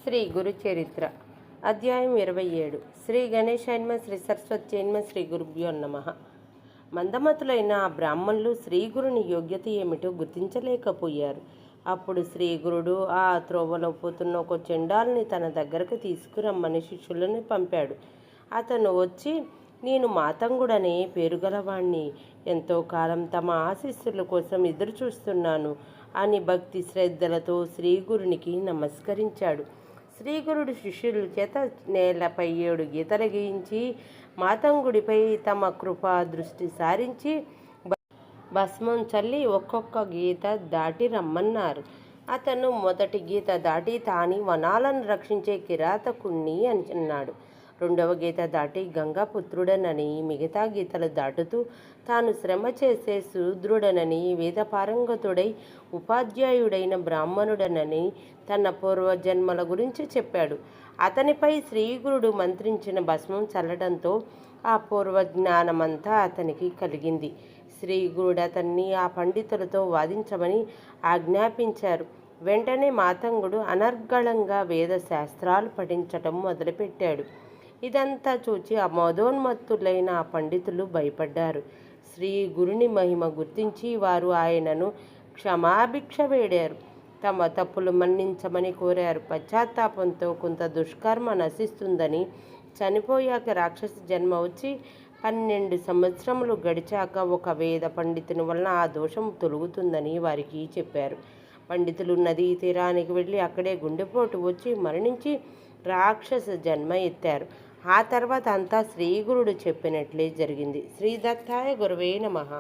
శ్రీ గురు చరిత్ర అధ్యాయం 27 శ్రీ గణేశాయన్మ శ్రీ సరస్వత్యన్మ శ్రీ గురుభ్యో నమః. మందమతులైన ఆ బ్రాహ్మణులు శ్రీగురుని యోగ్యత ఏమిటో గుర్తించలేకపోయారు. అప్పుడు శ్రీగురుడు ఆ త్రోవలో పోతున్న ఒక చెండాల్ని తన దగ్గరకు తీసుకురమ్మని శిష్యులను పంపాడు. అతను వచ్చి, నేను మాతంగుడనే పేరుగలవాణ్ణి, ఎంతో కాలం తమ ఆశీస్సుల కోసం ఎదురు చూస్తున్నాను అని భక్తి శ్రద్ధలతో శ్రీగురునికి నమస్కరించాడు. శ్రీగురుడు శిష్యుల చేత నేలపై 7 గీతలు గీయించి మాతంగుడిపై తమ కృపా దృష్టి సారించి భస్మం చల్లి ఒక్కొక్క గీత దాటి రమ్మన్నారు. అతను మొదటి గీత దాటి తాని వనాలను రక్షించే కిరాతకుణ్ణి అని అన్నాడు. రెండవ గీత దాటి గంగాపుత్రుడనని, మిగతా గీతలు దాటుతూ తాను శ్రమ చేసే శూద్రుడనని, వేదపారంగతుడై ఉపాధ్యాయుడైన బ్రాహ్మణుడనని తన పూర్వజన్మల గురించి చెప్పాడు. అతనిపై శ్రీగురుడు మంత్రించిన భస్మం చల్లడంతో ఆ పూర్వజ్ఞానమంతా అతనికి కలిగింది. శ్రీగురుడు అతన్ని ఆ పండితులతో వాదించమని ఆజ్ఞాపించారు. వెంటనే మాతంగుడు అనర్గళంగా వేద శాస్త్రాలు పఠించటం మొదలుపెట్టాడు. ఇదంతా చూచి మదోన్మత్తులైన ఆ పండితులు భయపడ్డారు. శ్రీ గురుని మహిమ గుర్తించి వారు ఆయనను క్షమాభిక్ష వేడారు. తమ తప్పులు మన్నించమని కోరారు. పశ్చాత్తాపంతో కొంత దుష్కర్మ నశిస్తుందని, చనిపోయాక రాక్షస జన్మ వచ్చి 12 సంవత్సరములు గడిచాక ఒక వేద పండితుని వలన ఆ దోషం తొలుగుతుందని వారికి చెప్పారు. పండితులు నదీ తీరానికి వెళ్ళి అక్కడే గుండెపోటు వచ్చి మరణించి రాక్షస జన్మ ఎత్తారు. ఆ తర్వాత అంతా శ్రీగురుడు చెప్పినట్లే జరిగింది. శ్రీ దత్తాయ గురవే నమః.